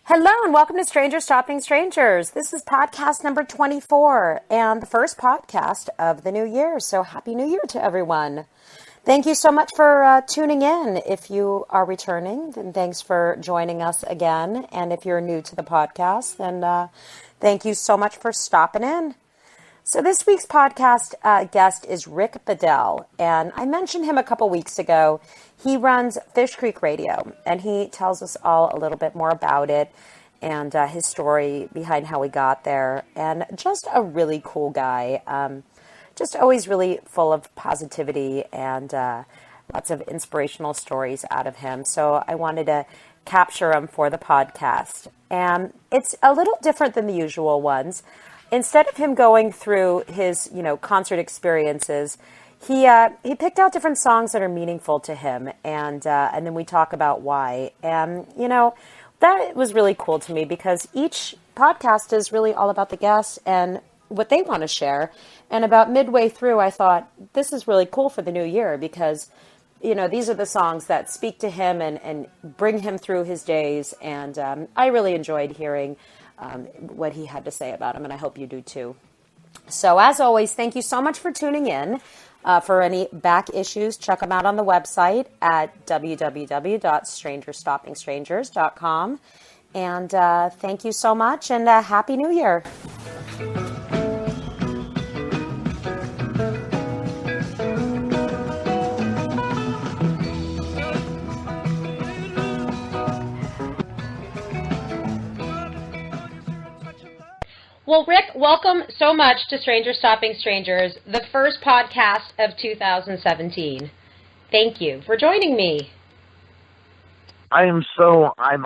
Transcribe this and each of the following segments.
Hello and welcome to Strangers Stopping Strangers. This is podcast number 24 and the first podcast of the new year. So happy new year to everyone. Thank you so much for tuning in. If you are returning, then thanks for joining us again. And if you're new to the podcast, then thank you so much for stopping in. So this week's podcast guest is Rick Bedell, and I mentioned him a couple weeks ago. He runs Fishcreek Radio, and he tells us all a little bit more about it and his story behind how he got there. And just a really cool guy, just always really full of positivity and lots of inspirational stories out of him. So I wanted to capture him for the podcast. And it's a little different than the usual ones. Instead of him going through his, concert experiences, he picked out different songs that are meaningful to him, and then we talk about why. And that was really cool to me because each podcast is really all about the guests and what they want to share. And about midway through, I thought this is really cool for the new year because these are the songs that speak to him and bring him through his days. And I really enjoyed hearing what he had to say about him, and I hope you do too. So as always, thank you so much for tuning in. For any back issues, check them out on the website at www.strangerstoppingstrangers.com. And thank you so much, and Happy New Year. Well, Rick, welcome so much to Strangers Stopping Strangers, the first podcast of 2017. Thank you for joining me. I'm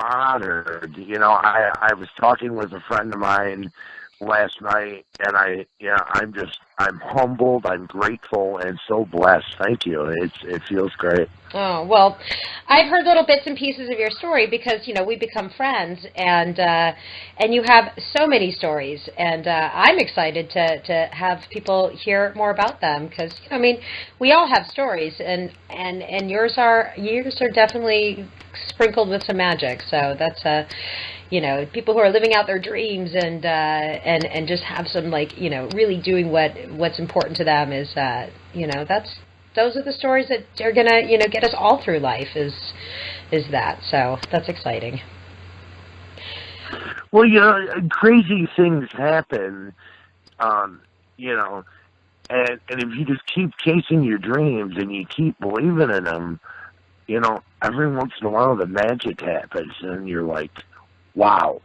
honored. I was talking with a friend of mine last night, and I'm humbled, I'm grateful, and so blessed. Thank you. It feels great. Oh, well, I've heard little bits and pieces of your story because, we become friends, and you have so many stories, and I'm excited to have people hear more about them because, we all have stories, and yours are definitely sprinkled with some magic, so that's people who are living out their dreams and just have some really doing what's important to them is those are the stories that are gonna get us all through life is that, so that's exciting. Well, crazy things happen, and if you just keep chasing your dreams and you keep believing in them, every once in a while the magic happens and you're like, wow,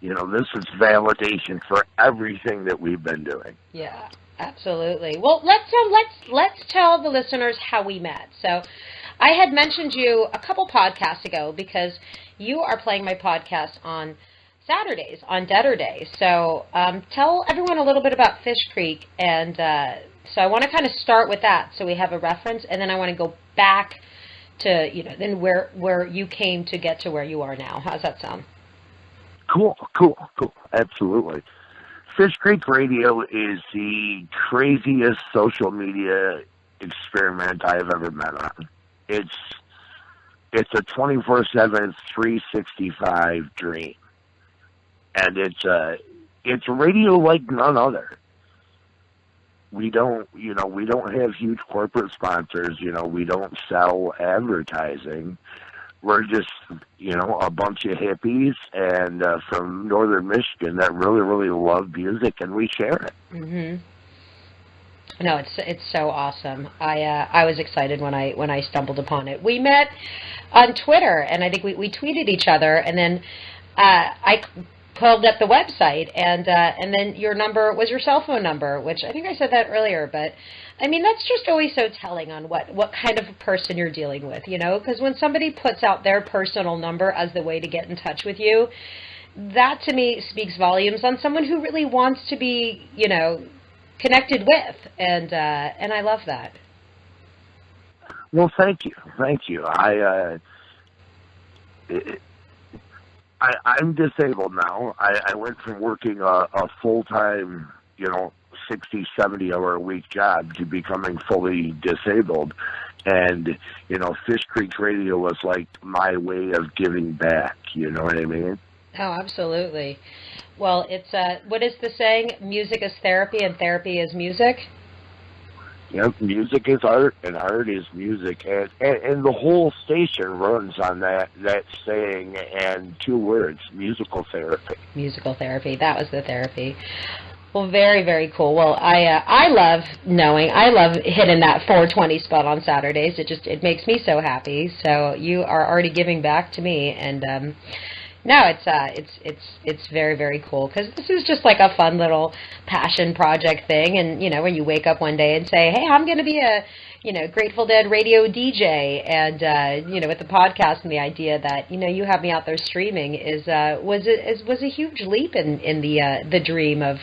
this is validation for everything that we've been doing. Yeah, absolutely. Well, let's tell the listeners how we met. So I had mentioned you a couple podcasts ago because you are playing my podcast on Saturdays, on Deader Day. So tell everyone a little bit about Fishcreek. And so I want to kind of start with that so we have a reference. And then I want to go back to, then where you came to get to where you are now. How's that sound? Cool. Absolutely. Fishcreek Radio is the craziest social media experiment I have ever met on. It's a 24/7, 365 dream, and it's radio like none other. We don't have huge corporate sponsors. We don't sell advertising. We're just, a bunch of hippies and from northern Michigan that really, really love music, and we share it. Mm-hmm. No, it's so awesome. I was excited when I stumbled upon it. We met on Twitter, and I think we tweeted each other, and then I pulled up the website, and then your number was your cell phone number, which I think I said that earlier, but that's just always so telling on what kind of a person you're dealing with, because when somebody puts out their personal number as the way to get in touch with you, that to me speaks volumes on someone who really wants to be, connected with, and I love that. Well, thank you. I'm disabled now. I went from working a full-time, 60, 70-hour-a-week job to becoming fully disabled. And, Fishcreek Radio was like my way of giving back, you know what I mean? Oh, absolutely. Well, it's, what is the saying? Music is therapy and therapy is music? Yep, music is art and art is music. And the whole station runs on that saying and 2 words, musical therapy. Musical therapy. That was the therapy. Well, very, very cool. Well, I love hitting that 4:20 spot on Saturdays. It makes me so happy. So you are already giving back to me, and no, it's very, very cool, because this is just like a fun little passion project thing. And when you wake up one day and say, hey, I'm going to be a Grateful Dead radio DJ, and with the podcast and the idea that you have me out there streaming was a huge leap in the dream of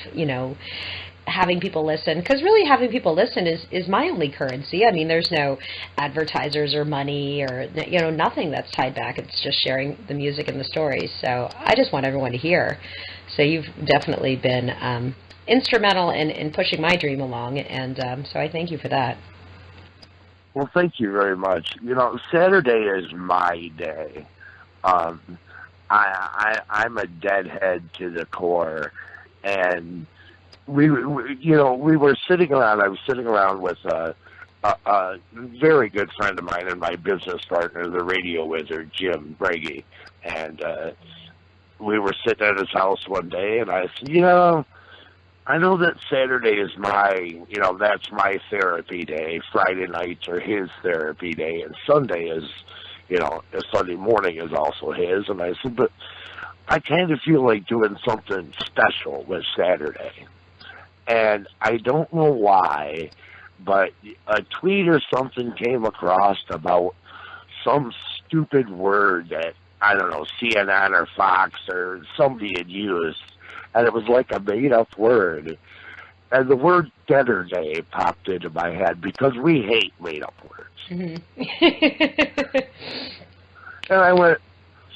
having people listen, because really having people listen is my only currency. I mean, there's no advertisers or money or nothing that's tied back. It's just sharing the music and the stories. So I just want everyone to hear. So you've definitely been instrumental in pushing my dream along, and so I thank you for that. Well, thank you very much. Saturday is my day. I'm a deadhead to the core, and we were sitting around. I was sitting around with a very good friend of mine and my business partner, the radio wizard, Jim Brady, and we were sitting at his house one day, and I said, I know that Saturday is that's my therapy day. Friday nights are his therapy day, and Sunday is, Sunday morning is also his. And I said, but I kind of feel like doing something special with Saturday. And I don't know why, but a tweet or something came across about some stupid word that, I don't know, CNN or Fox or somebody had used. And it was like a made-up word. And the word Deader Day popped into my head, because we hate made-up words. Mm-hmm. And I went,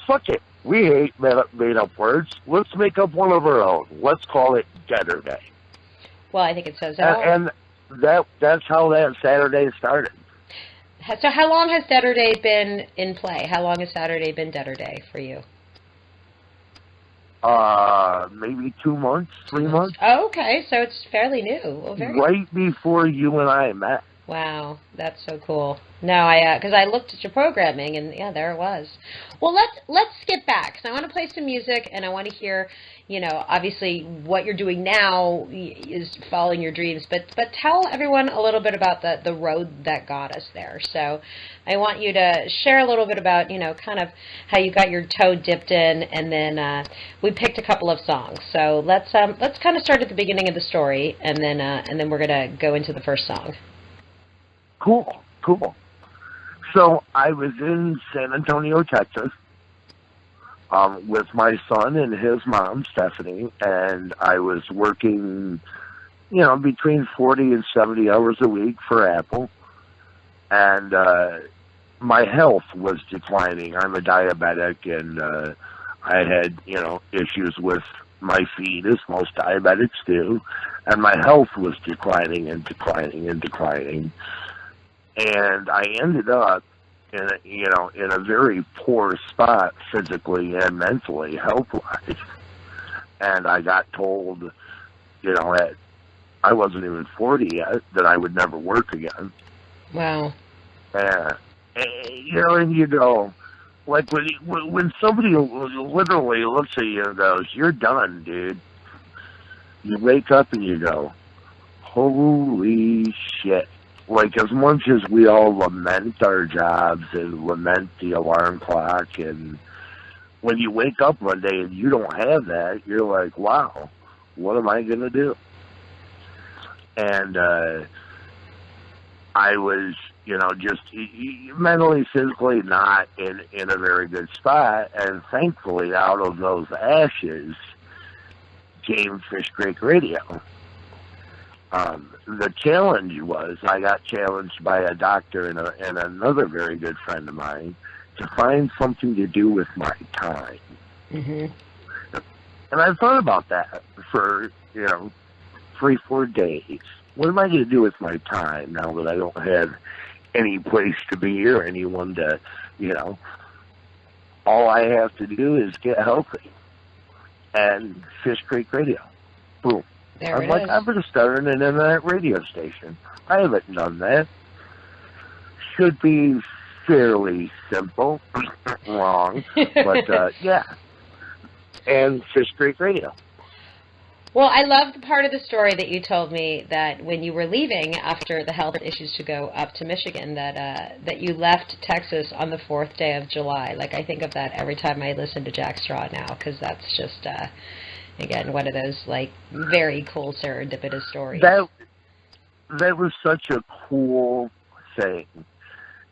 fuck it. We hate made-up words. Let's make up one of our own. Let's call it Deader Day. Well, I think it says it all. And that's how that Saturday started. So how long has Deader Day been in play? How long has Saturday been Deader Day for you? Maybe 2 months, 3 months. Oh, okay, so it's fairly new. Well, right before you and I met. Wow, that's so cool. No, because I looked at your programming, and yeah, there it was. Well, let's skip back, because I want to play some music, and I want to hear, obviously what you're doing now is following your dreams, but tell everyone a little bit about the road that got us there. So I want you to share a little bit about, kind of how you got your toe dipped in, and then we picked a couple of songs. So let's kind of start at the beginning of the story, and then we're gonna go into the first song. Cool. So I was in San Antonio, Texas, with my son and his mom, Stephanie, and I was working, between 40 and 70 hours a week for Apple, and my health was declining. I'm a diabetic, and I had, issues with my feet, as most diabetics do, and my health was declining and declining and declining. And I ended up in a very poor spot physically and mentally, health-wise. And I got told, at I wasn't even 40 yet, that I would never work again. Wow. And you go, like when somebody literally looks at you and goes, "You're done, dude," you wake up and you go, "Holy shit." Like, as much as we all lament our jobs and lament the alarm clock, and when you wake up one day and you don't have that, you're like, wow, what am I going to do? And I was, just mentally, physically not in a very good spot, and thankfully out of those ashes came Fishcreek Radio. The challenge was I got challenged by a doctor and another very good friend of mine to find something to do with my time. Mm-hmm. And I thought about that for, 3-4 days. What am I going to do with my time now that I don't have any place to be or anyone to, you know. All I have to do is get healthy. And Fishcreek Radio. Boom. There I'm like, I'm going to start an internet radio station. I haven't done that. Should be fairly simple. Wrong. But, yeah. And Fishcreek Radio. Well, I love the part of the story that you told me that when you were leaving after the health issues to go up to Michigan, that you left Texas on the 4th day of July. Like, I think of that every time I listen to Jack Straw now, because that's just, again, one of those, like, very cool serendipitous stories. That was such a cool thing.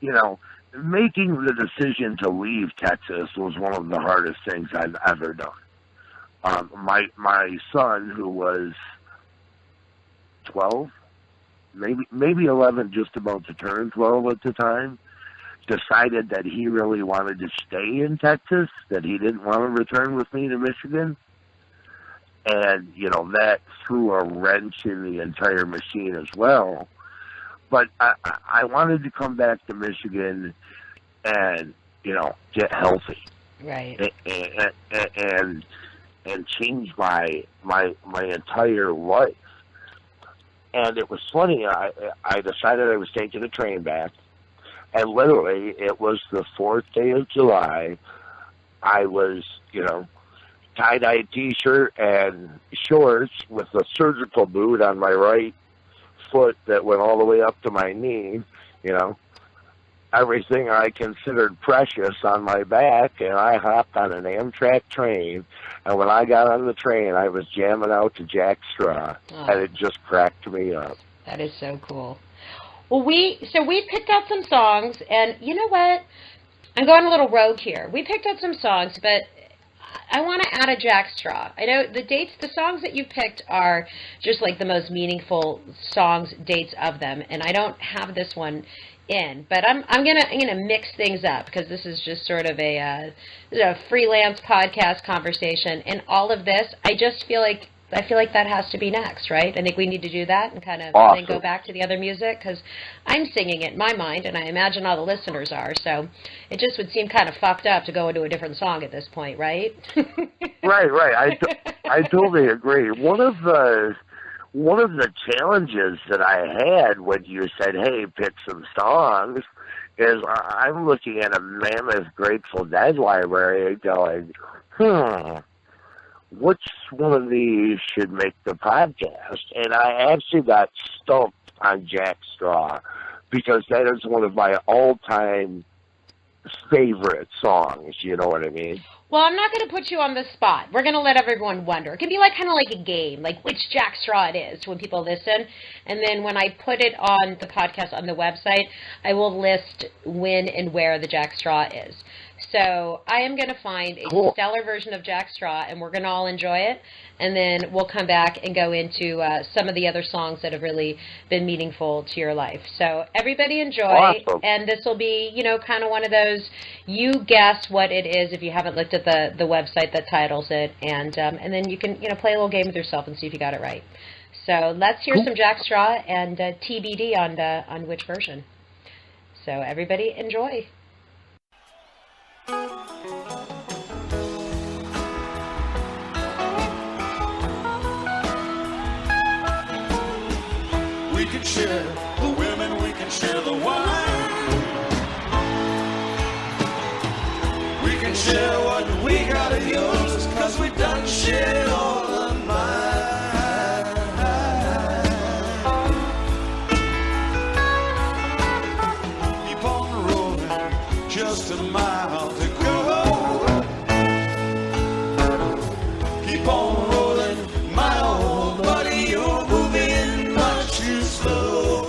You know, making the decision to leave Texas was one of the hardest things I've ever done. My son, who was 12, maybe 11, just about to turn 12 at the time, decided that he really wanted to stay in Texas, that he didn't want to return with me to Michigan. And, you know, that threw a wrench in the entire machine as well. But I wanted to come back to Michigan and, you know, get healthy. Right. And change my entire life. And it was funny, I decided I was taking a train back, and literally it was the 4th day of July. I was, you know, tie-dye t-shirt and shorts with a surgical boot on my right foot that went all the way up to my knee, you know. Everything I considered precious on my back, and I hopped on an Amtrak train, and when I got on the train, I was jamming out to Jack Straw, and it just cracked me up. That is so cool. Well, we picked out some songs, and you know what? I'm going a little rogue here. We picked out some songs, but I want to add a Jack Straw. I know the songs that you picked are just like the most meaningful songs, dates of them, and I don't have this one in, but I'm gonna mix things up because this is just sort of a freelance podcast conversation, and all of this I feel like that has to be next, right? I think we need to do that and kind of awesome. Then go back to the other music, because I'm singing it in my mind, and I imagine all the listeners are, so it just would seem kind of fucked up to go into a different song at this point, right? Right. I totally agree. One of the challenges that I had when you said, hey, pick some songs, is I'm looking at a mammoth Grateful Dead library going, which one of these should make the podcast? And I actually got stumped on Jack Straw, because that is one of my all-time favorite songs, you know what I mean? Well, I'm not going to put you on the spot. We're going to let everyone wonder. It can be kind of like a game, like which Jack Straw it is when people listen. And then when I put it on the podcast on the website, I will list when and where the Jack Straw is. So I am going to find a stellar version of Jack Straw, and we're going to all enjoy it. And then we'll come back and go into some of the other songs that have really been meaningful to your life. So everybody enjoy. Awesome. And this will be, kind of one of those, you guess what it is if you haven't looked at the website that titles it. And then you can, play a little game with yourself and see if you got it right. So let's hear some Jack Straw and TBD on which version. So everybody enjoy. We can share the women, we can share the wine. We can share what we gotta use, 'cause we done shared all of mine. Keep on rolling, just a mile to go. Keep on rolling, my old buddy, you're moving much too slow.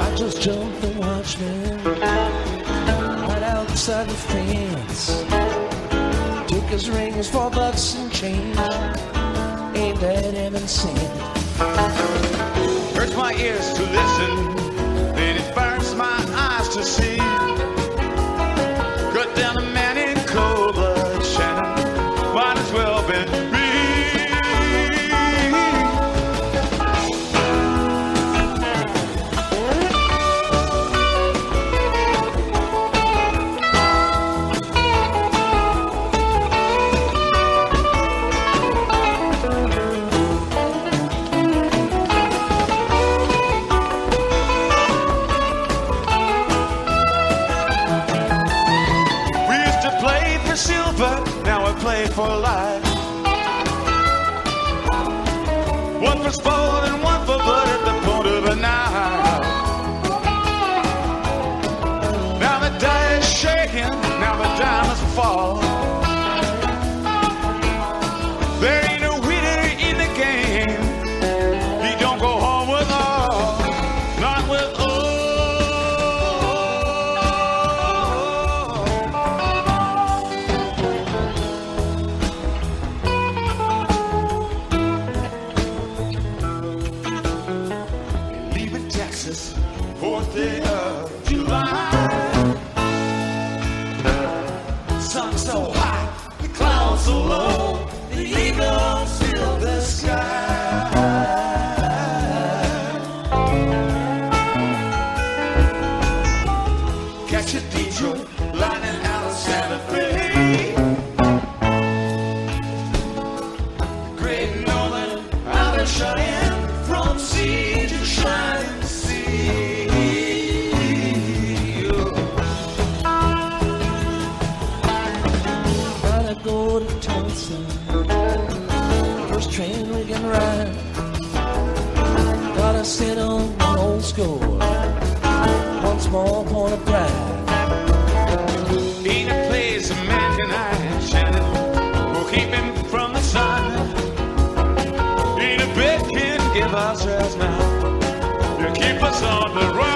I just jumped the watchman right outside the fence. Took his rings for bucks and change, aimed at him and said, hurts my ears to listen, then it burns my eyes to see. Cut down a man in cold blood, Shannon, might as well been me. for life. One for sport and one for blood at the point of a knife. Now the die is shaking, now the die must fall. There ain't no winner in the game. He don't go home with all, not with all. Leaving Texas, 4th day of July. Sun so high, the clouds so low, the eagles fill the sky. Catch a Detroit lightning out of Santa Fe. Great Northern out of Cheyenne, from sea to shining sea. Gotta go to Tulsa, first train we can ride. Gotta sit on one old score, one small point of pride. Ain't a place a man can hide, Shannon, will keep him from the sun. Ain't a bed can give us rest now, you keep us on the run.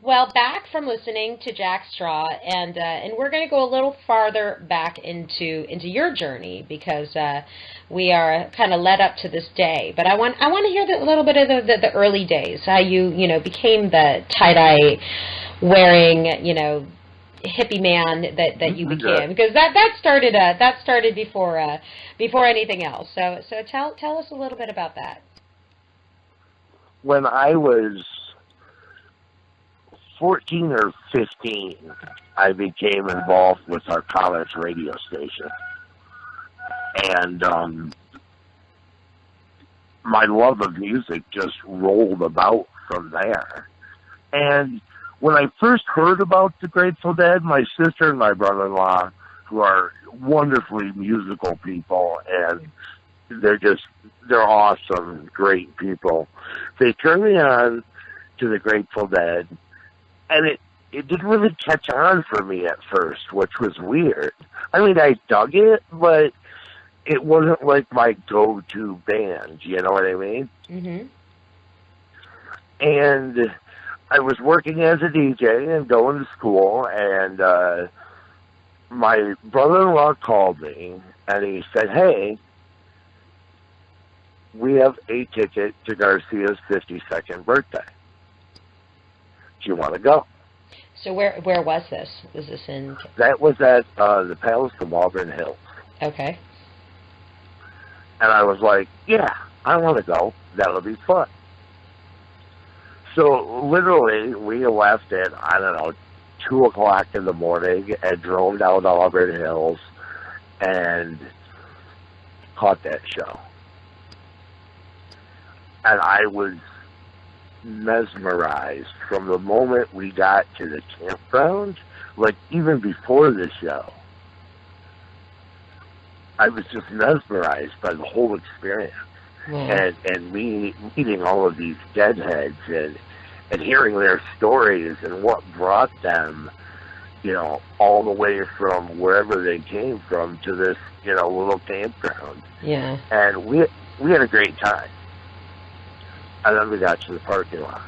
Well, back from listening to Jack Straw, and we're going to go a little farther back into your journey, because we are kind of led up to this day. But I want to hear a little bit of the early days, how you became the tie-dye wearing hippie man that you became, because that started before anything else. So tell us a little bit about that. When I was 14 or 15, I became involved with our college radio station. And my love of music just rolled about from there. And when I first heard about the Grateful Dead, my sister and my brother-in-law, who are wonderfully musical people, and they're awesome, great people, they turned me on to the Grateful Dead, and it didn't really catch on for me at first, which was weird. I mean, I dug it, but it wasn't like my go-to band, you know what I mean? Mm-hmm. And I was working as a DJ and going to school, and my brother-in-law called me, and he said, "Hey, we have a ticket to Garcia's 52nd birthday. Do you want to go?" So where was this? Was this in? That was at the Palace of Auburn Hills. Okay. And I was like, yeah, I want to go. That'll be fun. So literally, we left at, 2 o'clock in the morning and drove down to Auburn Hills and caught that show. And I was mesmerized from the moment we got to the campground, like even before the show. I was just mesmerized by the whole experience. And meeting all of these deadheads and hearing their stories and what brought them, all the way from wherever they came from to this, little campground. Yeah. And we had a great time. And then we got to the parking lot.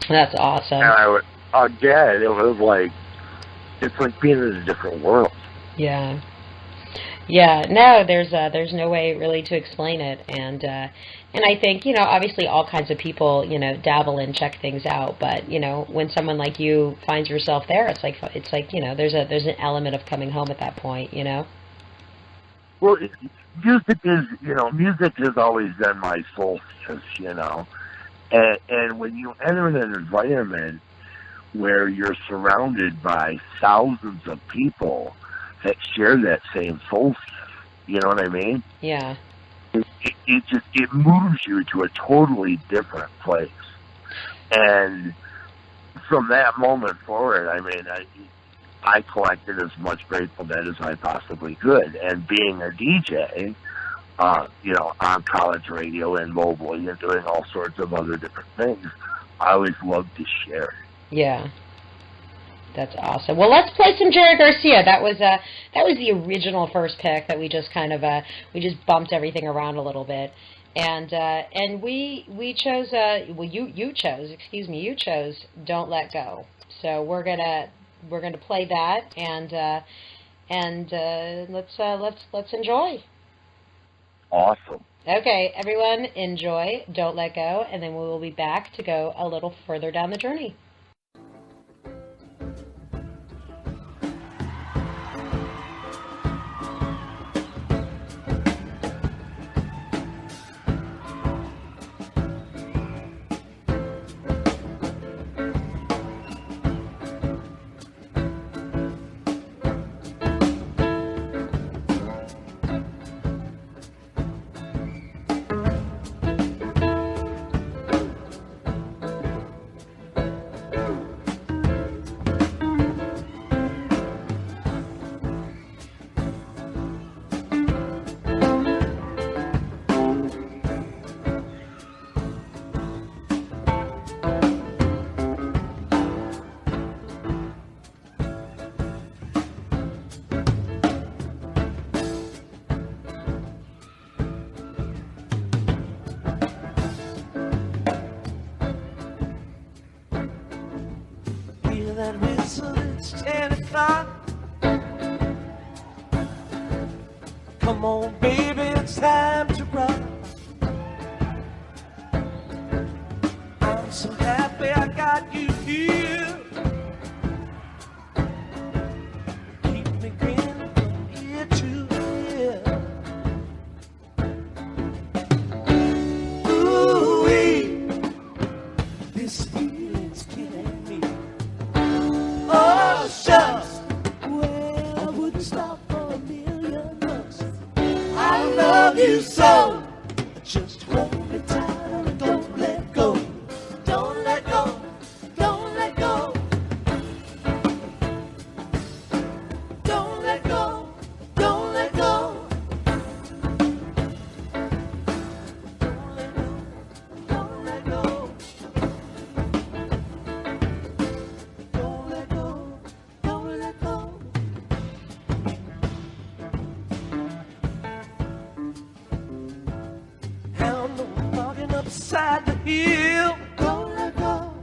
That's awesome. And again, it was like, it's like being in a different world. Yeah. Yeah, no, there's no way really to explain it, and I think obviously all kinds of people dabble and check things out, but when someone like you finds yourself there, it's like there's an element of coming home at that point, Well, music has always been my solstice, and when you enter an environment where you're surrounded by thousands of people that share that same solstice, you know what I mean? Yeah. It moves you to a totally different place. And from that moment forward, I collected as much Grateful Dead as I possibly could. And being a DJ, on college radio and mobile and doing all sorts of other different things, I always loved to share it. Yeah. That's awesome. Well, let's play some Jerry Garcia. That was the original first pick that we just kind of we just bumped everything around a little bit, and we chose you chose Don't Let Go. So we're gonna play that and let's enjoy. Awesome. Okay, everyone, enjoy Don't Let Go, and then we will be back to go a little further down the journey. That whistle, it's 10 o'clock. Come on, baby, it's time to rock. I'm so happy I got you here. Keep me grinning from ear to ear. Ooh-wee, this feeling's killing me. Oh, shucks. Well, I wouldn't stop for $1,000,000. I love you inside the hill. Don't let go,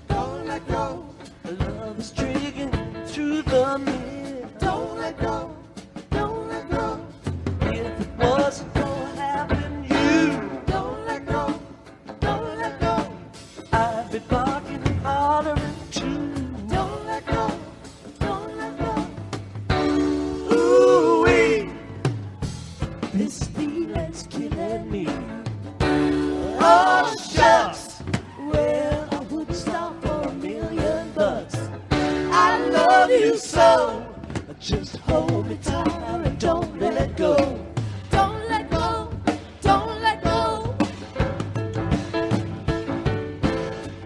don't let go. Love is drinking through the mill. Don't let go, don't let go. If it wasn't for having you, don't let go, don't let go. I'd be barking and hollering too. Don't let go, don't let go. Ooh-wee, this feeling's killing me. Oh, shucks, well, I wouldn't stop for $1,000,000. I love you so, just hold me tight and don't let go. Don't let go, don't let go.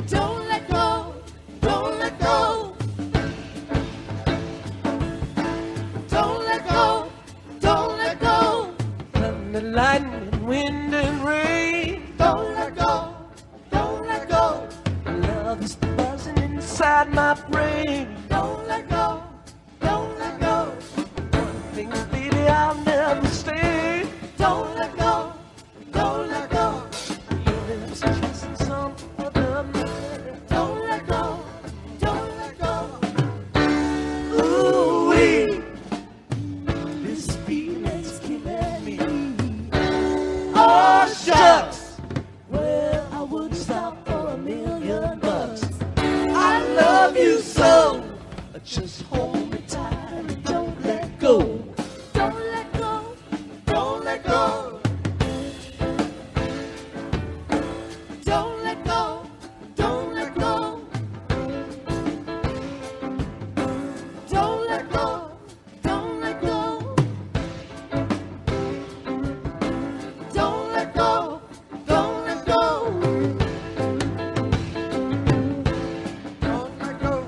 Don't let go, don't let go. Don't let go, don't let go. Thunder, lightning, wind and rain. Don't let go, don't let go. Love is buzzing inside my brain. Don't let go, don't let go. One thing, baby, I'll never stay. Don't let go, don't let go. Your lips kissing some other man. Don't let go, don't let go. Ooh-wee, this feeling's killing me. Oh, shucks, well, I wouldn't stop for $1,000,000. I love you so, just hold me tight and don't let go. Don't let go, don't let go. Don't let go, don't let go. Don't let go, don't let go. Don't let go, don't let go. Don't let go.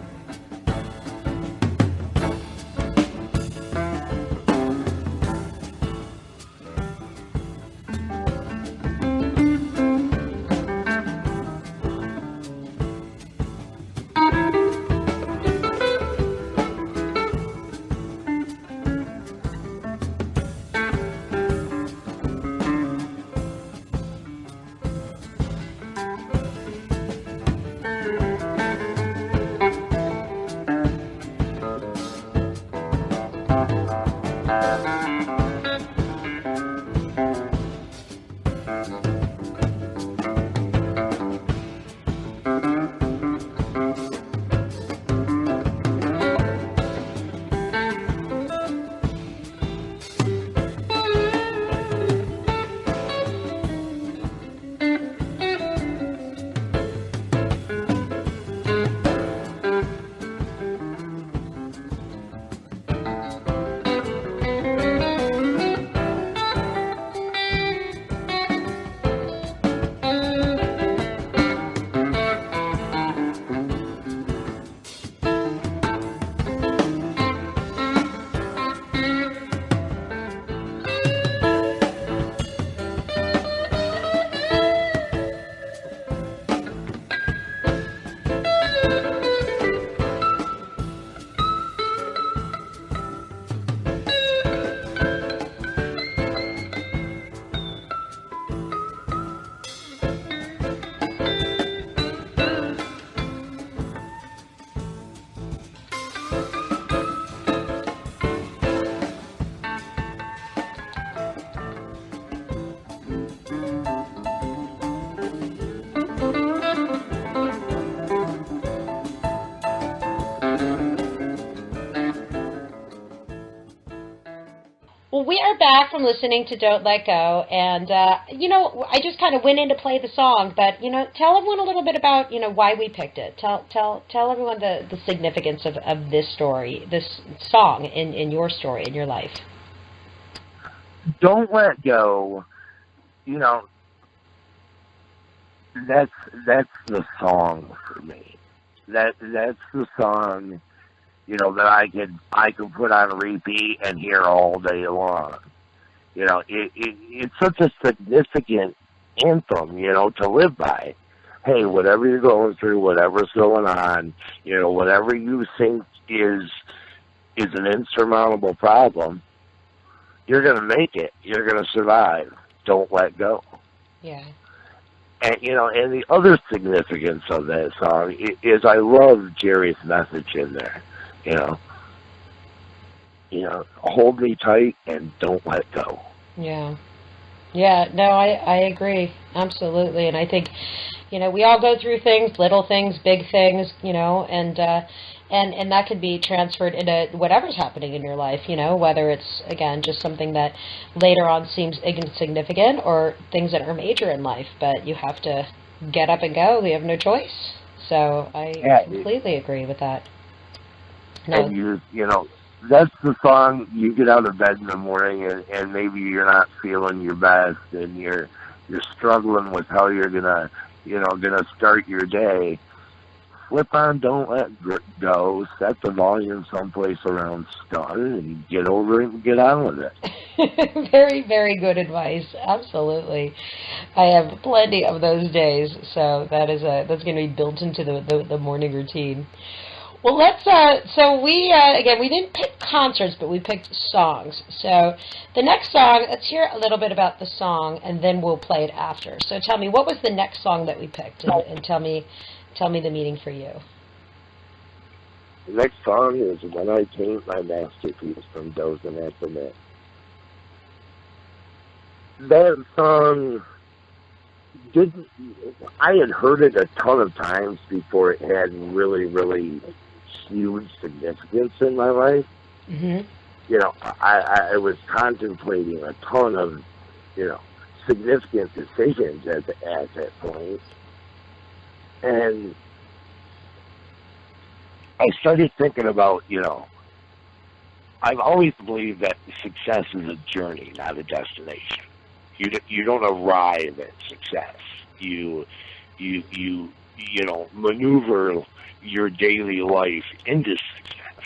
Well, we are back from listening to Don't Let Go, and, I just kind of went in to play the song, but, tell everyone a little bit about, why we picked it. Tell everyone the significance of this story, this song in your story, in your life. Don't Let Go, that's the song for me. That's the song, that I could put on repeat and hear all day long. It's such a significant anthem, to live by. Hey, whatever you're going through, whatever's going on, whatever you think is an insurmountable problem, you're going to make it. You're going to survive. Don't let go. Yeah. And, and the other significance of that song is I love Jerry's message in there, hold me tight and don't let go. Yeah. Yeah, no, I agree. Absolutely. And I think, we all go through things, little things, big things, and that could be transferred into whatever's happening in your life, whether it's, again, just something that later on seems insignificant or things that are major in life, but you have to get up and go. You have no choice. So I completely agree with that. No. And that's the song you get out of bed in the morning and maybe you're not feeling your best and you're struggling with how you're gonna start your day. Flip on Don't Let Go, set the volume someplace around stun, and get over it and get on with it. Very, very good advice. Absolutely. I have plenty of those days, so that's going to be built into the morning routine. Well, so we didn't pick concerts, but we picked songs. So the next song, let's hear a little bit about the song, and then we'll play it after. So tell me, what was the next song that we picked, and tell me the meaning for you. The next song is When I Paint My Masterpiece from Dozing at the Net. That song I had heard it a ton of times before it had really, really huge significance in my life. Mm-hmm. I was contemplating a ton of, significant decisions at that point. And I started thinking about, I've always believed that success is a journey, not a destination. You don't arrive at success. You maneuver your daily life into success.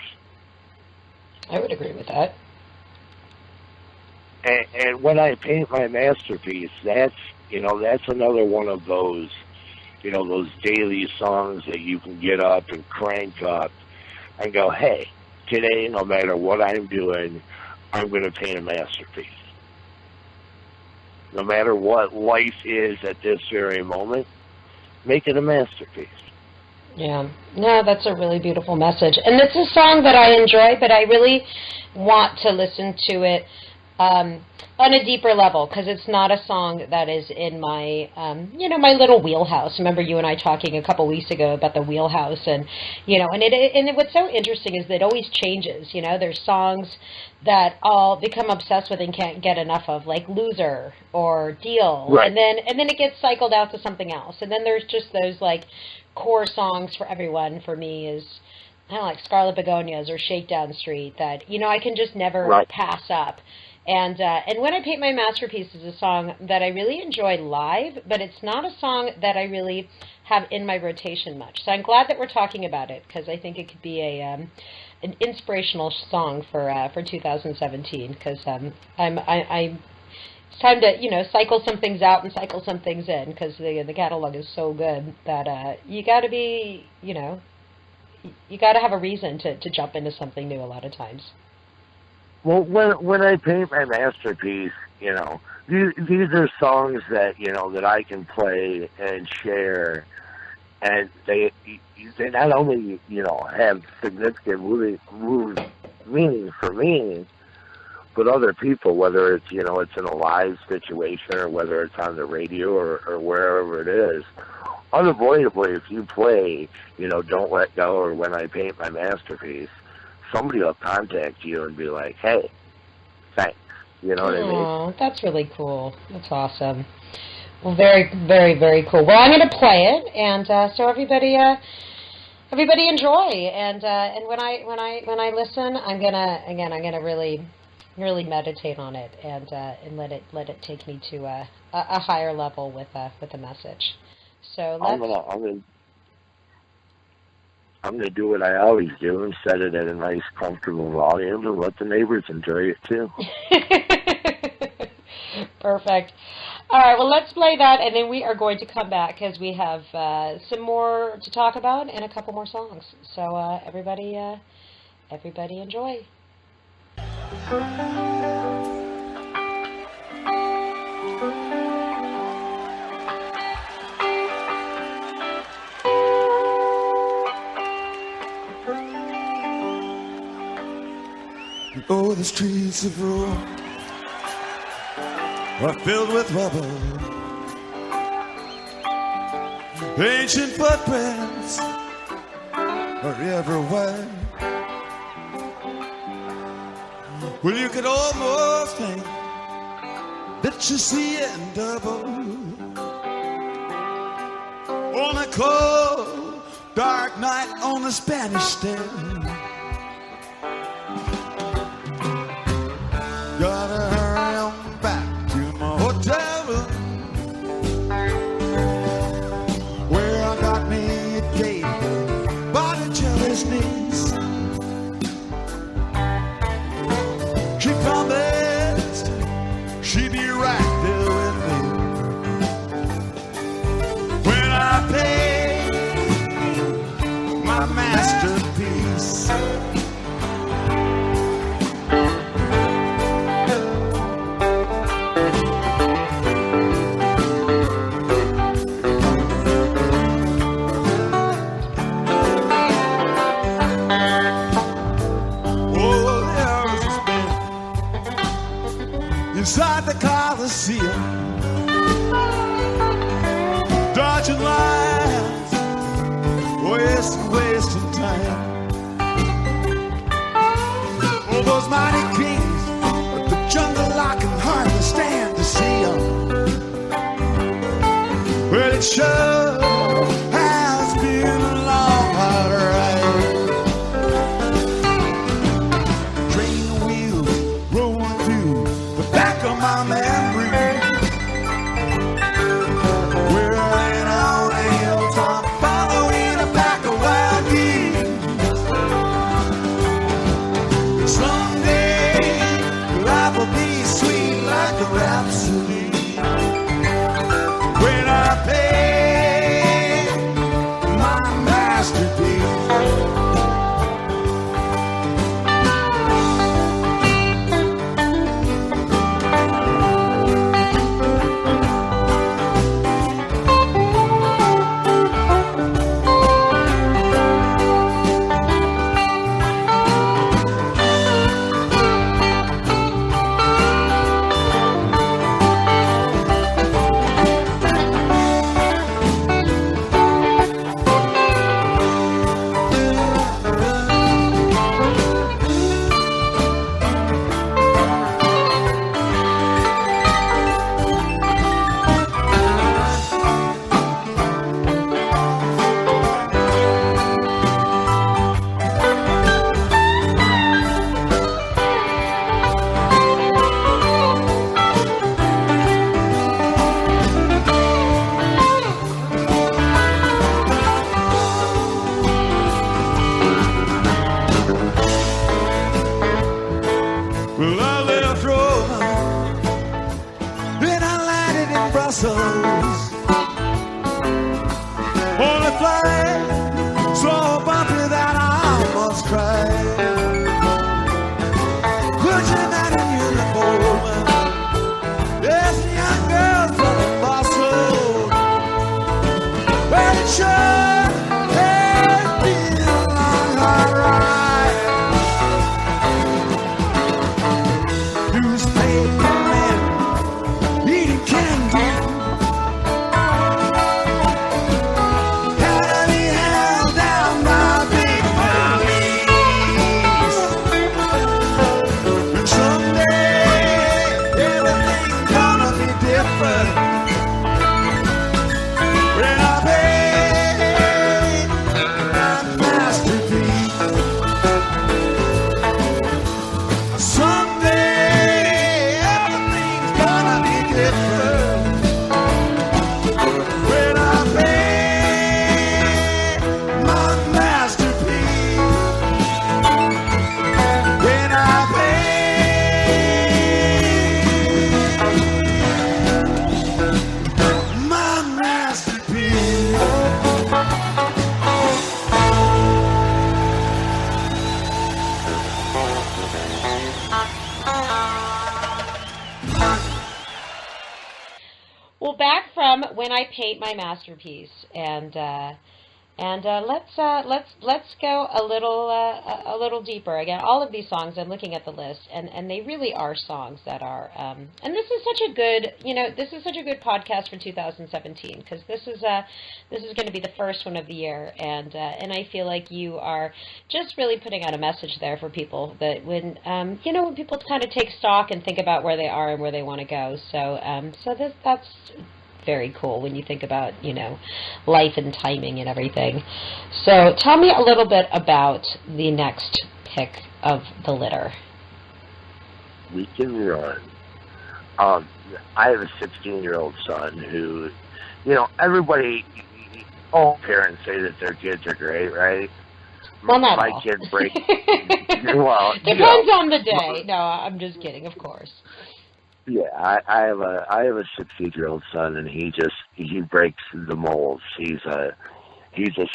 I would agree with that. And when I paint my masterpiece, that's another one of those, those daily songs that you can get up and crank up and go, hey, today, no matter what I'm doing, I'm going to paint a masterpiece. No matter what life is at this very moment, make it a masterpiece. Yeah. No, that's a really beautiful message. And it's a song that I enjoy, but I really want to listen to it on a deeper level, because it's not a song that is in my, my little wheelhouse. Remember you and I talking a couple weeks ago about the wheelhouse, and what's so interesting is that it always changes. There's songs that I'll become obsessed with and can't get enough of, like Loser or Deal, right. and then it gets cycled out to something else, and then there's just those like core songs for everyone. For me is I don't know, like Scarlet Begonias or Shakedown Street that I can just never pass up. And When I Paint My Masterpiece is a song that I really enjoy live, but it's not a song that I really have in my rotation much. So I'm glad that we're talking about it, because I think it could be an inspirational song for 2017. Because it's time to cycle some things out and cycle some things in, because the catalog is so good that you got to be you got to have a reason to jump into something new a lot of times. Well, when I paint my masterpiece, these are songs that that I can play and share, and they not only have significant meaning for me, but other people. Whether it's it's in a live situation or whether it's on the radio or wherever it is. Unavoidably, if you play Don't Let Go or When I Paint My Masterpiece, somebody will contact you and be like, hey, thanks. You know what I mean? Oh, that's really cool. That's awesome. Well, very, very, very cool. Well, I'm going to play it, and so everybody enjoy. And when I listen, I'm gonna really meditate on it and let it take me to a higher level with the message. So I'm going to do what I always do and set it at a nice, comfortable volume and let the neighbors enjoy it, too. Perfect. All right, well, let's play that, and then we are going to come back because we have some more to talk about and a couple more songs. So everybody enjoy. Oh, the streets of Rome are filled with rubble. Ancient footprints are everywhere. Well, you could almost think that you see it in double. On a cold, dark night on the Spanish Steps. Gotta hurry on back to my hotel room, where I got me a date, Botticelli's niece. She promised she'd be right there with me when I pay my masterpiece. Inside the Coliseum, dodging lines, wasting time. All those mighty kings of the jungle, I can hardly stand to see them. Well, it sure has been a long, hard ride. Train wheels rolling through back of my memory, we're laying on a hilltop, following a pack of wild geese. Someday life will be sweet like a rhapsody when I pay my masterpiece. Well, back from When I Paint My Masterpiece, and And let's go a little deeper. Again, all of these songs, I'm looking at the list, and they really are songs that are. And this is such a good, this is such a good podcast for 2017, because this is going to be the first one of the year, and I feel like you are just really putting out a message there for people that when when people kind of take stock and think about where they are and where they want to go. So that's very cool when you think about, life and timing and everything. So tell me a little bit about the next pick of the litter. We Can Run. I have a 16-year-old son who, everybody, all parents say that their kids are great, right? Well, not my all. kid breaks. Well, depends on the day. No, I'm just kidding, of course. Yeah, I have a 16-year-old son, and he breaks the molds. He's a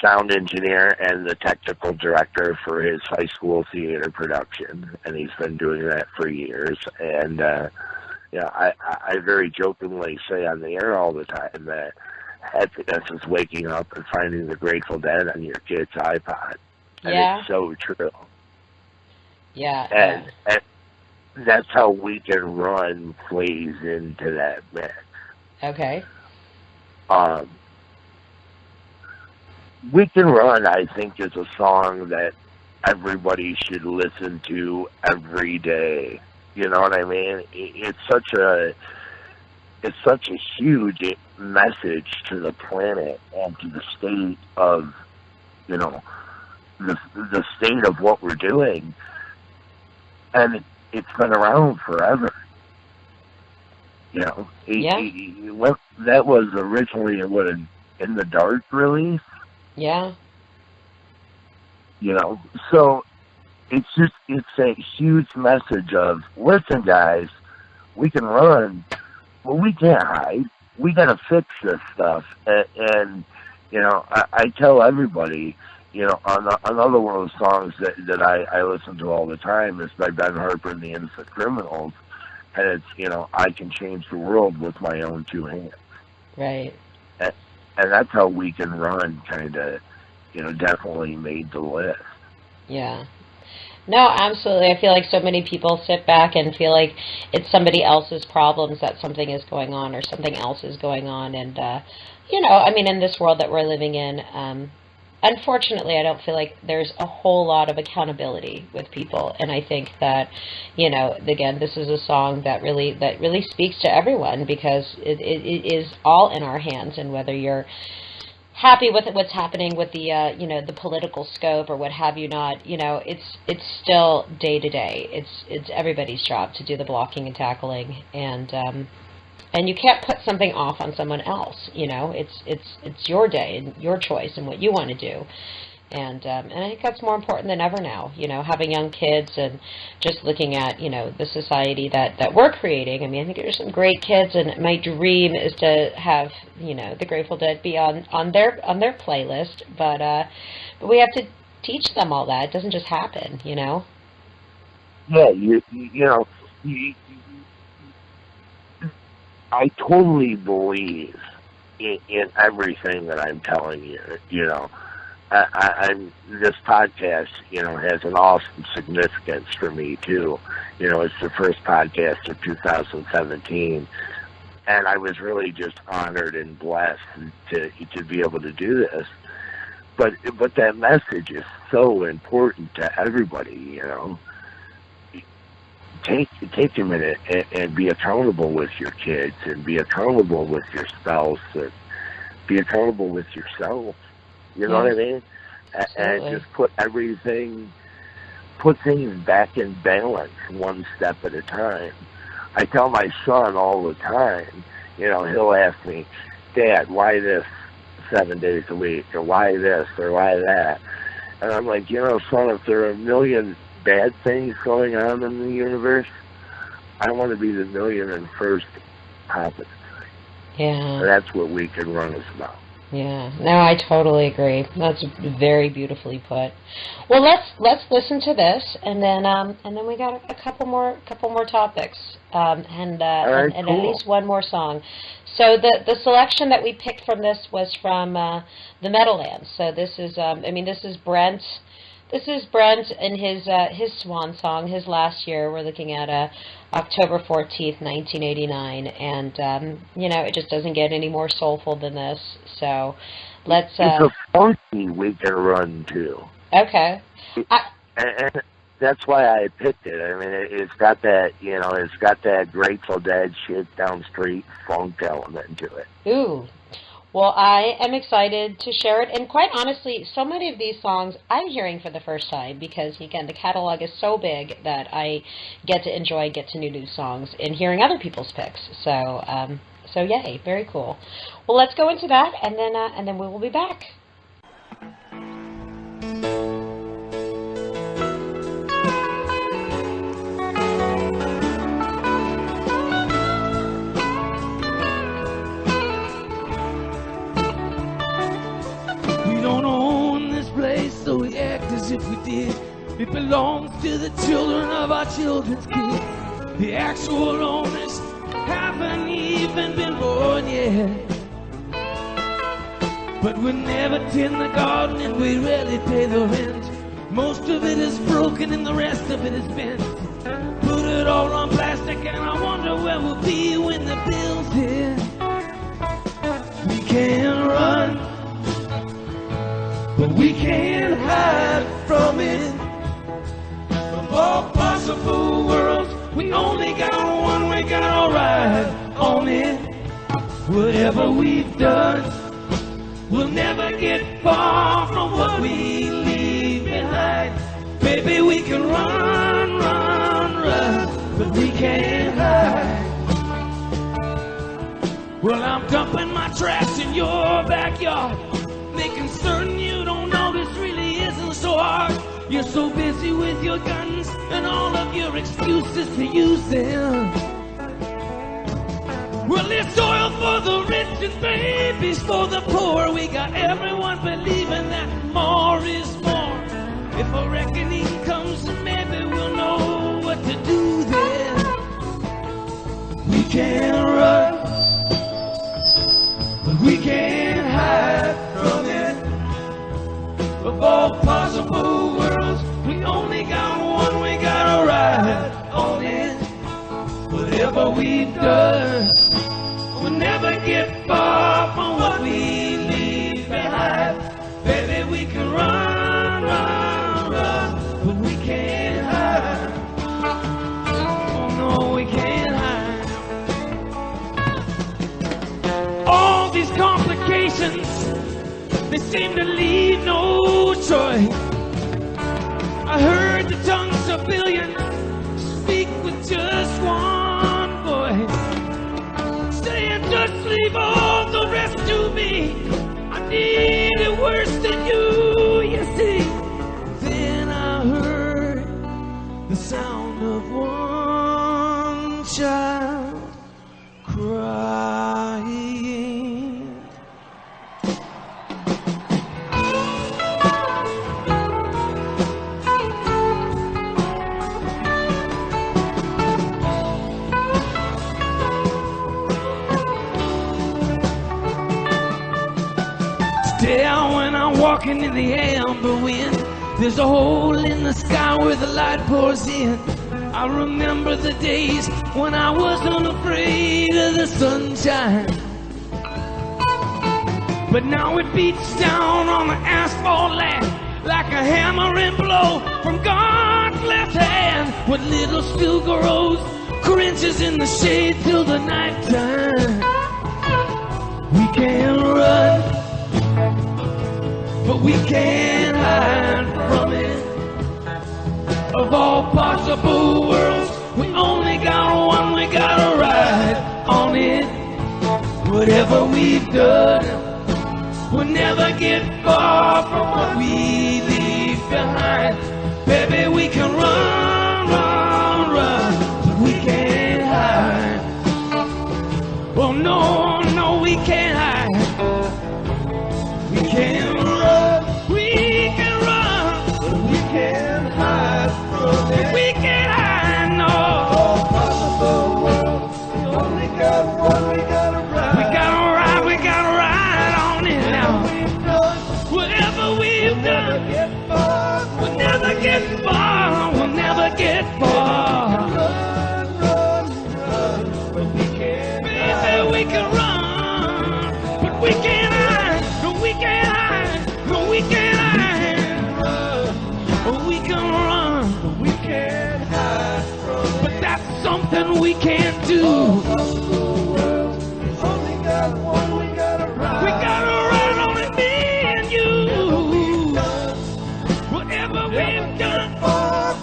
sound engineer and the technical director for his high school theater production, and he's been doing that for years. And I very jokingly say on the air all the time that happiness is waking up and finding the Grateful Dead on your kid's iPod. And it's so true. Yeah. And that's how We Can Run plays into that mix. Okay. We Can Run, I think, is a song that everybody should listen to every day. You know what I mean? It's such a huge message to the planet and to the state of, the state of what we're doing. And it's been around forever. That was originally In the Dark release. Yeah. So it's a huge message of, listen, guys, we can run, but we can't hide. We got to fix this stuff. And I tell everybody, another one of the songs that I listen to all the time is by Ben Harper and the Innocent Criminals, and it's, I can change the world with my own two hands. Right. And that's how We Can Run kind of, definitely made the list. Yeah. No, absolutely. I feel like so many people sit back and feel like it's somebody else's problems that something is going on or something else is going on. And, in this world that we're living in, unfortunately, I don't feel like there's a whole lot of accountability with people. And I think that, again, this is a song that really speaks to everyone, because it is all in our hands. And whether you're happy with what's happening with the the political scope or what have you not, it's still day to day. It's everybody's job to do the blocking and tackling, and you can't put something off on someone else. It's your day and your choice and what you want to do. And I think that's more important than ever now, having young kids and just looking at, the society that we're creating. I think there's some great kids, and my dream is to have, the Grateful Dead be on their playlist, but we have to teach them all that. It doesn't just happen, Yeah, I totally believe in everything that I'm telling you, this podcast, has an awesome significance for me, too. It's the first podcast of 2017, and I was really just honored and blessed to be able to do this. But that message is so important to everybody, Take a minute and be accountable with your kids, and be accountable with your spouse, and be accountable with yourself. You know what I mean? And just put things back in balance one step at a time. I tell my son all the time, he'll ask me, Dad, why this 7 days a week? Or why this? Or why that? And I'm like, son, if there are a million bad things going on in the universe, I want to be the 1,000,001st positive thing. Yeah. And that's what We Can Run is about. Yeah, no, I totally agree. That's very beautifully put. Well, let's listen to this, and then we got a couple more topics, and cool. At least one more song. So the selection that we picked from this was from the Meadowlands. So this is this is Brent. This is Brent and his swan song, his last year. We're looking at October 14th, 1989, and it just doesn't get any more soulful than this. So let's. It's a funky weekend run too. Okay. And that's why I picked it. I mean, it's got that it's got that Grateful Dead Shakedown Street funk element to it. Ooh. Well, I am excited to share it, and quite honestly, so many of these songs I'm hearing for the first time because, again, the catalog is so big that I get to enjoy, get to new songs, and hearing other people's picks. So yay, very cool. Well, let's go into that, and then we will be back. So we act as if we did. It belongs to the children of our children's kids. The actual owners haven't even been born yet. But we never tend the garden and we rarely pay the rent. Most of it is broken and the rest of it is bent. Put it all on plastic and I wonder where we'll be when the bill's hit. We can't run, but we can't hide from it. Of all possible worlds, we only got one, we gotta ride on it. Whatever we've done, we'll never get far from what we leave behind. Baby, we can run, but we can't hide. Well, I'm dumping my trash in your backyard, making certain you don't know this really isn't so hard. You're so busy with your guns and all of your excuses to use them. Well, it's oil for the rich and babies for the poor. We got everyone believing that more is more. If a reckoning comes, maybe we'll know what to do then. We can't run, but we can't hide from it. Of all possible worlds, we only got one, we gotta ride on it. Whatever we've done, we'll never get far from what we leave behind. Baby, we can run, but we can't hide. Oh no, we can't hide. All these complications, they seem to leave no choice. I heard the tongues of billions speak with just one voice, saying just leave all the rest to me. I need it worse than you see. Then I heard the sound of one child crying. When I'm walking in the amber wind, there's a hole in the sky where the light pours in. I remember the days when I wasn't afraid of the sunshine, but now it beats down on the asphalt land like a hammering blow from God's left hand. What little still grows cringes in the shade till the nighttime. We can't run, but we can't hide from it. Of all possible worlds, we only got one, we gotta ride on it. Whatever we've done, we'll never get far from what we leave behind. Baby, we can run, but we can't hide. Oh no, no, we can't hide. get far, we'll never get far. But we can, baby, we can run, but we can't hide. No, we can't hide. No, we can't hide. Oh, we can run, but we can't hide. But that's something we can't do. Only got one, we gotta run. We gotta run, only me and you. Whatever we've done,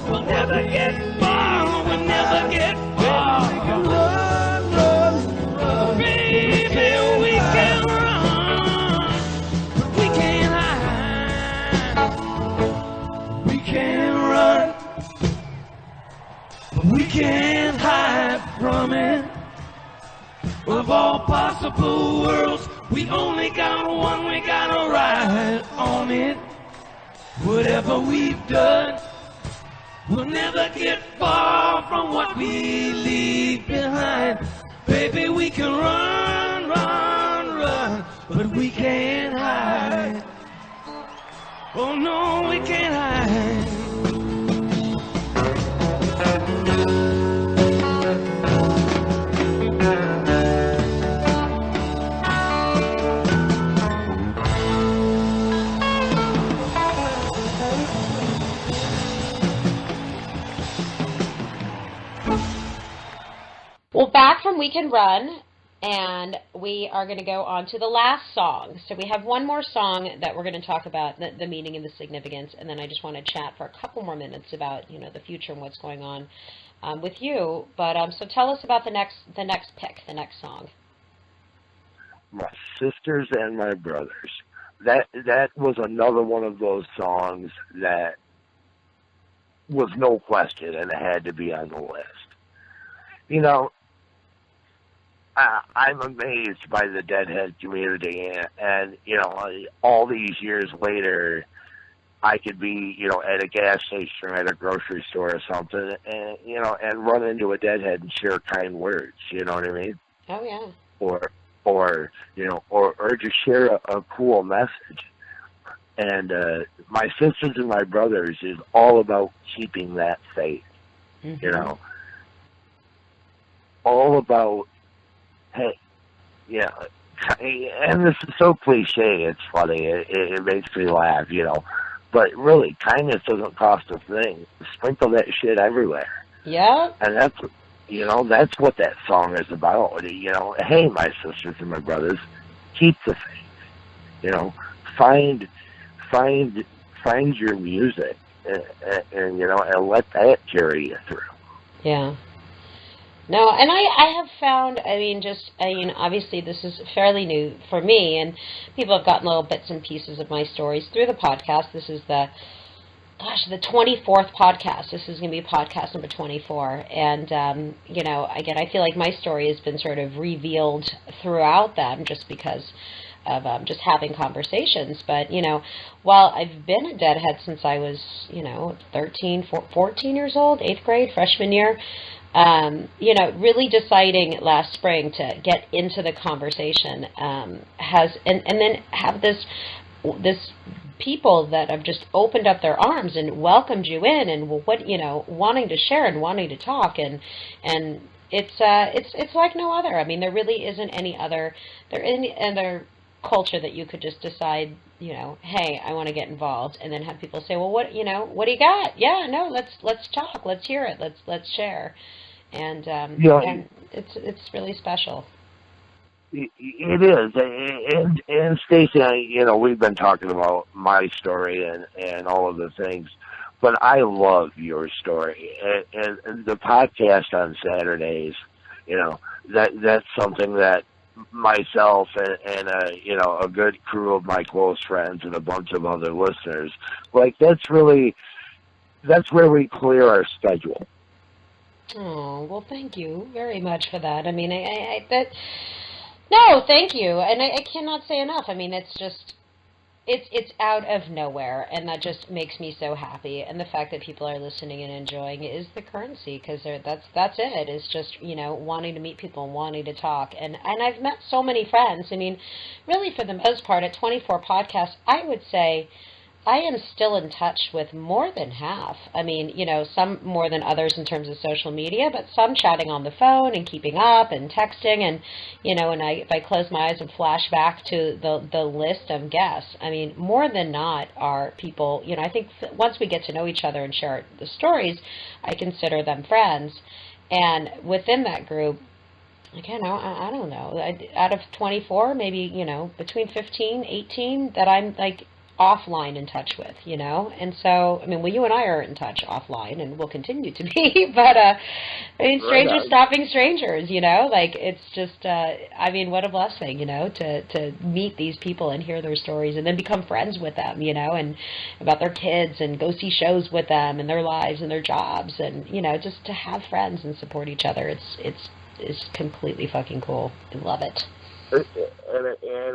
we'll never get far. We'll never get far. We can run, run, run. Baby, we can run, but we can't hide. We can run, but we can't hide from it. Of all possible worlds, we only got one, we gotta ride on it. Whatever we've done, we'll never get far from what we leave behind. Baby, we can run, run, run, but we can't hide. Oh no, we can't hide. Well, back from We Can Run, and we are going to go on to the last song. So we have one more song that we're going to talk about, the meaning and the significance, and then I just want to chat for a couple more minutes about, you know, the future and what's going on with you. But so tell us about the next pick, the next song. My Sisters and My Brothers. That was another one of those songs that was no question, and it had to be on the list. You know, I'm amazed by the Deadhead community, and, you know, all these years later, I could be, you know, at a gas station or at a grocery store or something, and, you know, and run into a Deadhead and share kind words, you know what I mean? Oh, yeah. Or you know, or just share a cool message. And My Sisters and My Brothers is all about keeping that faith, Mm-hmm. you know? All about, hey, yeah, and this is so cliche, it's funny, it makes me laugh, you know, but really, kindness doesn't cost a thing. Sprinkle that shit everywhere. Yeah. And that's, you know, that's what that song is about, you know. Hey, my sisters and my brothers, keep the faith, you know, find your music, and you know, and let that carry you through. Yeah. No, and I have found, obviously this is fairly new for me, and people have gotten little bits and pieces of my stories through the podcast. This is the 24th podcast. This is going to be podcast number 24. And, you know, again, I feel like my story has been sort of revealed throughout them just because of just having conversations. But, you know, while I've been a Deadhead since I was, you know, 14 years old, 8th grade, freshman year, you know, really deciding last spring to get into the conversation and then have this people that have just opened up their arms and welcomed you in, and what, you know, wanting to share and wanting to talk, and it's like no other. I mean, there really isn't any other culture that you could just decide, you know, hey, I want to get involved, and then have people say, well, what do you got? Yeah, no, let's talk, let's hear it, let's share, and and it's really special. It is, and Staci, you know, we've been talking about my story and all of the things, but I love your story, and the podcast on Saturdays, you know, that's something that myself and you know, a good crew of my close friends and a bunch of other listeners, like, that's where we clear our schedule. Oh, well, thank you very much for that. I mean, no, thank you, and I cannot say enough. I mean, it's just, it's out of nowhere, and that just makes me so happy. And the fact that people are listening and enjoying it is the currency, because that's it. It's just, you know, wanting to meet people and wanting to talk. And I've met so many friends. I mean, really, for the most part, at 24 podcasts, I would say I am still in touch with more than half. I mean, some more than others in terms of social media, but some chatting on the phone and keeping up and texting. And, and if I close my eyes and flash back to the list of guests, I mean, more than not are people, I think once we get to know each other and share the stories, I consider them friends. And within that group, again, I don't know, out of 24, maybe, between 15, 18 that I'm like offline in touch with, and so, I mean, well, you and I are in touch offline and will continue to be, but, I mean, strangers stopping strangers, like, it's just, I mean, what a blessing, to meet these people and hear their stories and then become friends with them, and about their kids and go see shows with them and their lives and their jobs and, just to have friends and support each other. It's completely fucking cool. I love it. And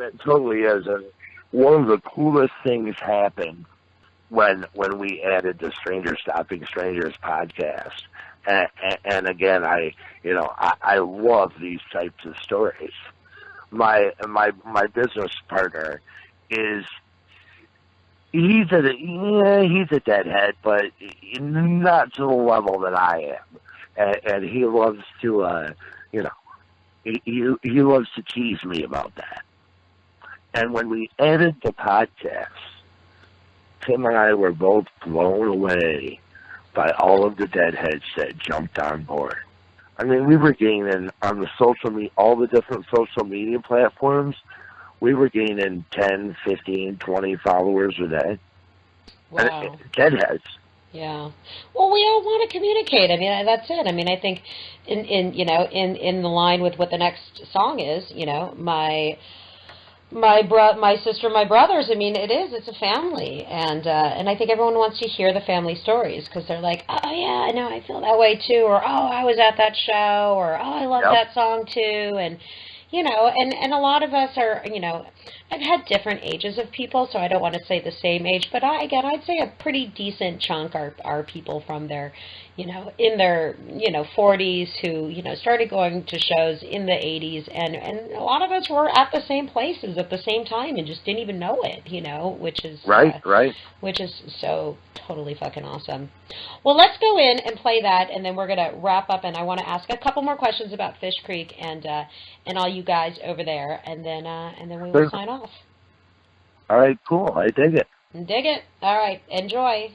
it totally is. And one of the coolest things happened when we added the Stranger Stopping Strangers podcast. And again, I love these types of stories. My business partner he's a deadhead, but not to the level that I am. And he loves to, he loves to tease me about that. And when we added the podcast, Tim and I were both blown away by all of the deadheads that jumped on board. I mean, we were gaining on the all the different social media platforms, we were gaining 10, 15, 20 followers a day. Wow. And deadheads. Yeah. Well, we all want to communicate. I mean, that's it. I mean, I think in the line with what the next song is, my sister, my brothers, I mean, it's a family. And I think everyone wants to hear the family stories because they're like, oh, yeah, I know, I feel that way too. Or, oh, I was at that show. Or, oh, I love that song too. And, and a lot of us are, I've had different ages of people, so I don't want to say the same age, but I'd say a pretty decent chunk are people from their, in their, 40s who, started going to shows in the 80s, and a lot of us were at the same places at the same time and just didn't even know it, which is right, which is so totally fucking awesome. Well, let's go in and play that, and then we're gonna wrap up, and I want to ask a couple more questions about Fish Creek and all you guys over there, and then we will sign off. All right, cool. I dig it. Dig it. All right, enjoy.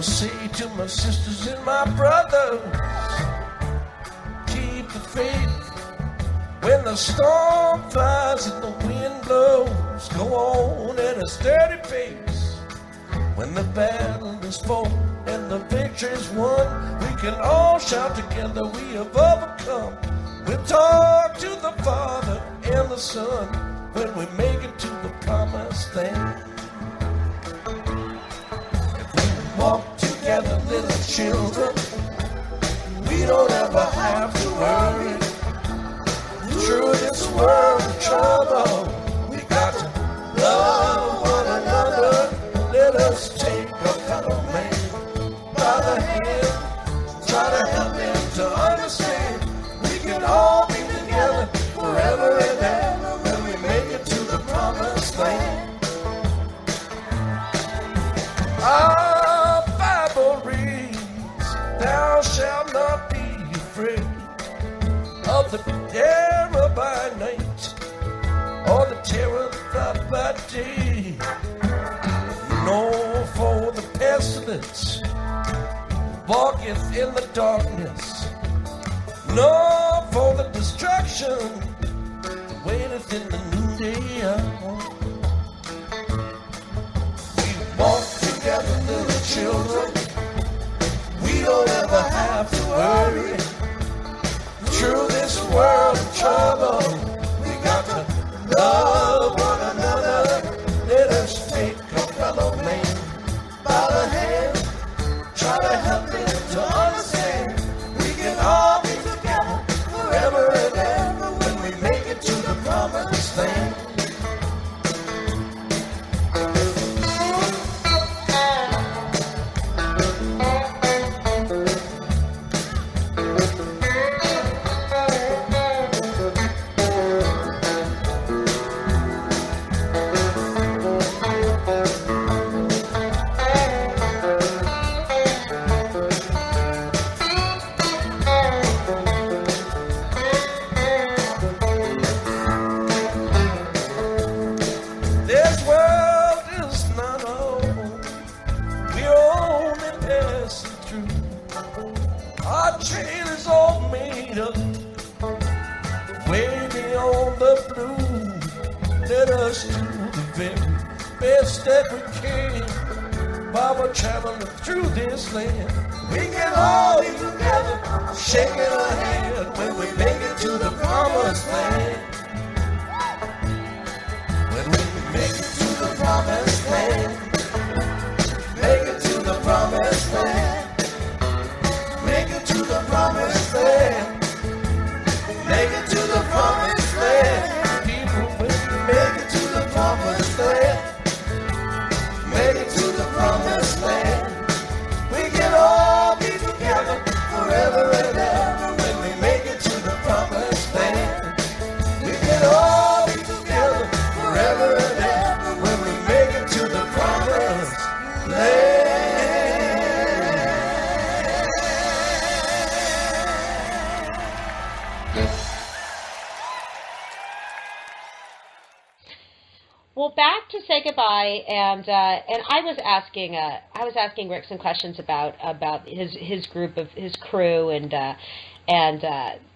Say to my sisters and my brothers, keep the faith. When the storm flies and the wind blows, go on at a steady pace. When the battle is fought and the victory's won, we can all shout together, we have overcome. We'll talk to the Father and the Son when we make it to the promised land. Walk together, little children. We don't ever have to worry. Through this world of trouble, we got to love one another. Let us take a fellow man by the hand, try to help him to understand. We can all be together forever and ever when we make it to the promised land. Thou shalt not be afraid of the terror by night, or the terror that by day, nor for the pestilence walketh in the darkness, nor for the destruction that waiteth in the noonday hour. We walk together, little children. We don't ever have to worry. Through this world of trouble, we got to love one another. Let us take a fellow man by the hand, try to help him to understand. We can all be together forever Let us do the very best that we can. While we're traveling through this land, we can all be together, shaking our hand when we make it to the promised land. When we make it to the promised land, make it to the promised land, make it to the promised land, make it to the promised land. People, when we make it to the promised land, make it to the promised land, we can all be together forever and ever. When we make it to the promised land, we can all be together forever and ever. When we make it to the promised land. Well, back to say goodbye, and I was asking Rick some questions about his group of his crew and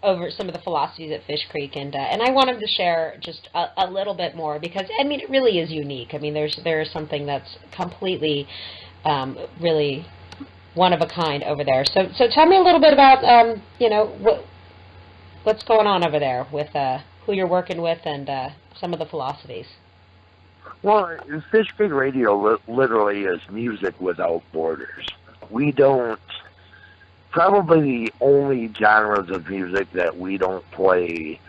over some of the philosophies at Fishcreek, and I want him to share just a little bit more, because I mean it really is unique. I mean there is something that's completely really one of a kind over there. So tell me a little bit about what's going on over there with who you're working with and some of the philosophies. Well, Fishcreek Radio literally is music without borders. We don't, probably the only genres of music that we don't play,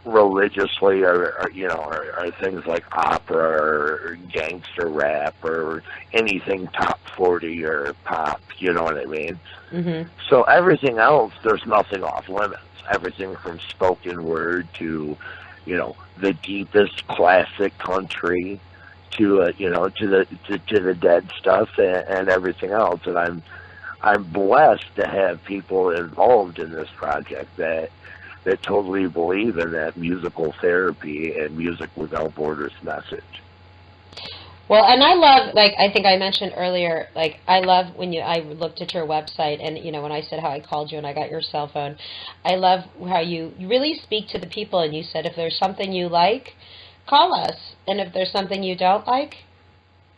religiously are things like opera or gangster rap or anything top 40 or pop, you know what I mean? Mm-hmm. So everything else, there's nothing off limits. Everything from spoken word to, the deepest classic country to the dead stuff and everything else. And I'm blessed to have people involved in this project that totally believe in that musical therapy and music without borders message. Well, and I love, I think I mentioned earlier, I love when I looked at your website and, when I said how I called you and I got your cell phone, I love how you really speak to the people, and you said if there's something you like, call us, and if there's something you don't like,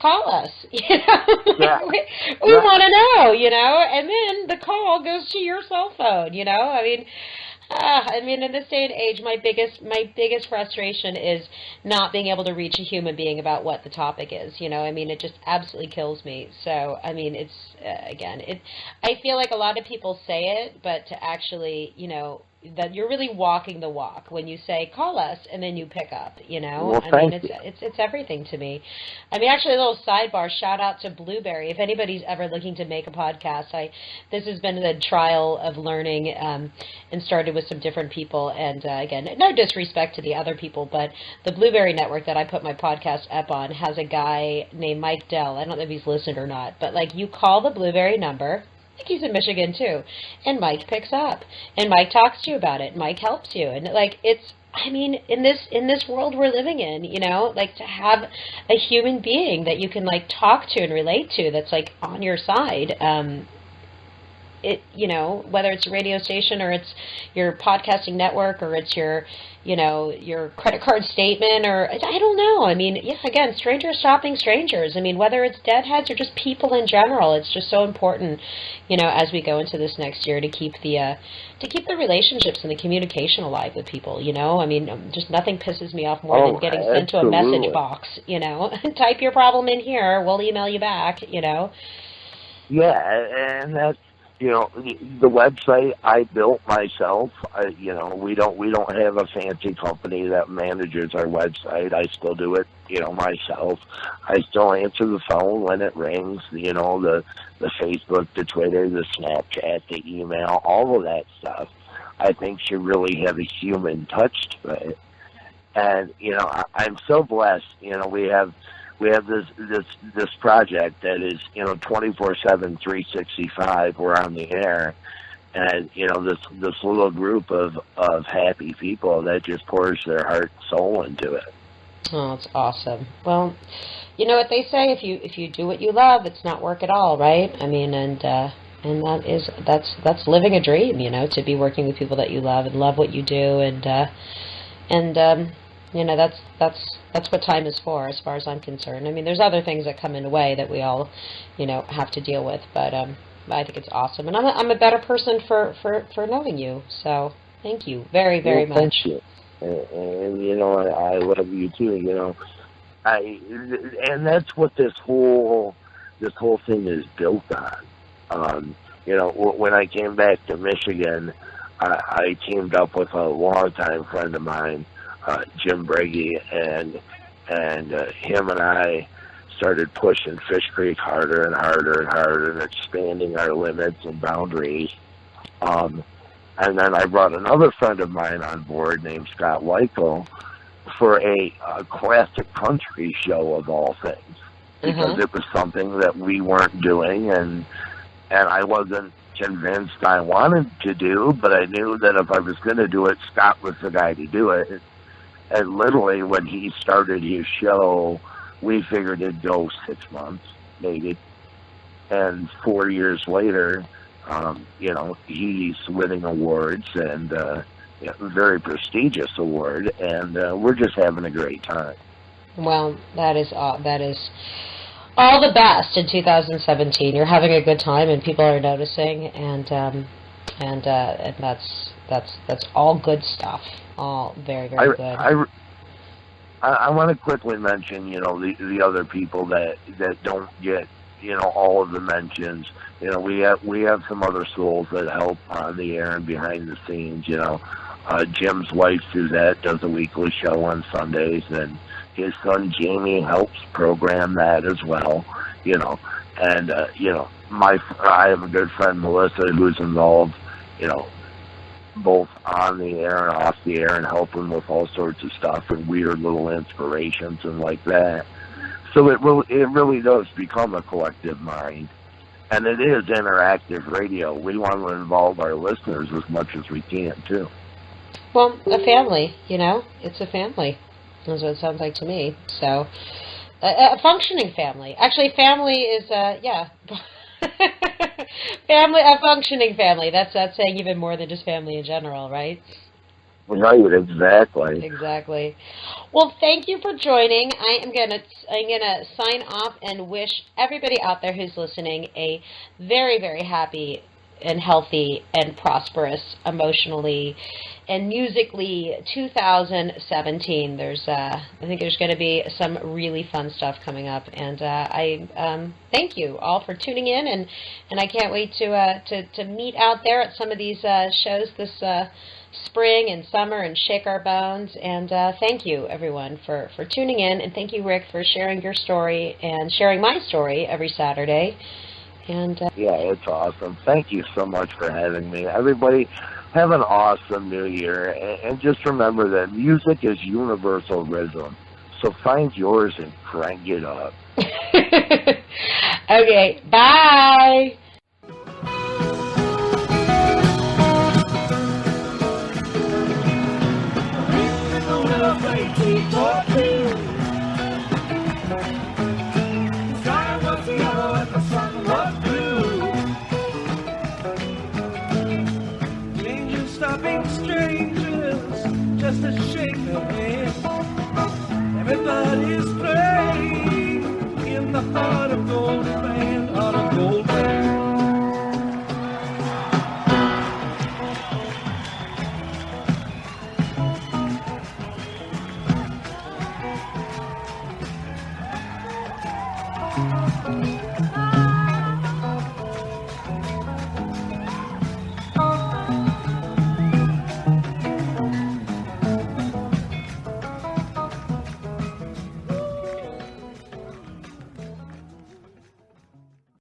call us, Yeah. we want to know, and then the call goes to your cell phone, I mean, in this day and age, my biggest frustration is not being able to reach a human being about what the topic is. I mean, it just absolutely kills me. So, I mean, it's I feel like a lot of people say it, but to actually, that you're really walking the walk when you say call us and then you pick up. Well, I mean, it's everything to me. I mean, actually, a little sidebar shout out to Blueberry. If anybody's ever looking to make a podcast, this has been the trial of learning and started with some different people. And again, no disrespect to the other people, but the Blueberry Network that I put my podcast up on has a guy named Mike Dell. I don't know if he's listened or not, but you call the Blueberry number. I think he's in Michigan too, and Mike picks up, and Mike talks to you about it. Mike helps you, and it's. I mean, in this world we're living in, to have a human being that you can talk to and relate to, that's on your side. Whether it's a radio station or it's your podcasting network or it's your credit card statement or I don't know. I mean, again, strangers shopping strangers. I mean, whether it's deadheads or just people in general, it's just so important, as we go into this next year to keep the relationships and the communication alive with people. I mean, just nothing pisses me off more than getting sent to a message box. Type your problem in here, we'll email you back. Yeah, and that's. The website I built myself. We don't have a fancy company that manages our website. I still do it, myself. I still answer the phone when it rings. The Facebook, the Twitter, the Snapchat, the email, all of that stuff. I think should really have a human touch to it. And I'm so blessed. We have this project that is 24/7, 365. We're on the air, and this little group of happy people that just pours their heart and soul into it. Oh, it's awesome. Well, you know what they say: if you do what you love, it's not work at all, right? I mean, and that's living a dream, to be working with people that you love and love what you do, and You know, that's what time is for, as far as I'm concerned. I mean, there's other things that come in the way that we all, you know, have to deal with, but I think it's awesome, and I'm a better person for knowing you. So thank you very, very much. Thank you, and you know, I love you too. You know, and that's what this whole thing is built on. You know, when I came back to Michigan, I teamed up with a longtime friend of mine, Jim Brady, and him and I started pushing Fishcreek harder and harder and harder and expanding our limits and boundaries. And then I brought another friend of mine on board named Scott Weichel for a classic country show of all things, because it was something that we weren't doing, and I wasn't convinced I wanted to do, but I knew that if I was going to do it, Scott was the guy to do it. And literally, when he started his show, we figured it'd go 6 months, maybe. And 4 years later, you know, he's winning awards, and you know, very prestigious award, and we're just having a great time. Well, that is all the best in 2017. You're having a good time, and people are noticing, and that's all good stuff. All very, very good. I want to quickly mention, you know, the other people that don't get, you know, all of the mentions. You know, we have some other souls that help on the air and behind the scenes. You know, Jim's wife Suzette does a weekly show on Sundays, and his son Jamie helps program that as well. You know, and you know, I have a good friend Melissa who's involved, you know, both on the air and off the air, and helping with all sorts of stuff and weird little inspirations and like that. So it really does become a collective mind, and it is interactive radio. We want to involve our listeners as much as we can too. Well, a family, you know, it's a family. That's what it sounds like to me. So, a functioning family. Actually, family is family, a functioning family. That's saying even more than just family in general, right? Right, exactly. Exactly. Well, thank you for joining. I'm gonna sign off and wish everybody out there who's listening a very, very happy and healthy and prosperous, emotionally and musically 2017. I think there's going to be some really fun stuff coming up, and I thank you all for tuning in, and I can't wait to meet out there at some of these shows this spring and summer and shake our bones. And thank you everyone for tuning in, and thank you, Rick, for sharing your story and sharing my story every Saturday. And yeah, it's awesome. Thank you so much for having me. Everybody, have an awesome New Year, and just remember that music is universal rhythm. So find yours and crank it up. Okay, bye. Just to shake their hand. Everybody's playing in the heart of gold band, heart of gold band.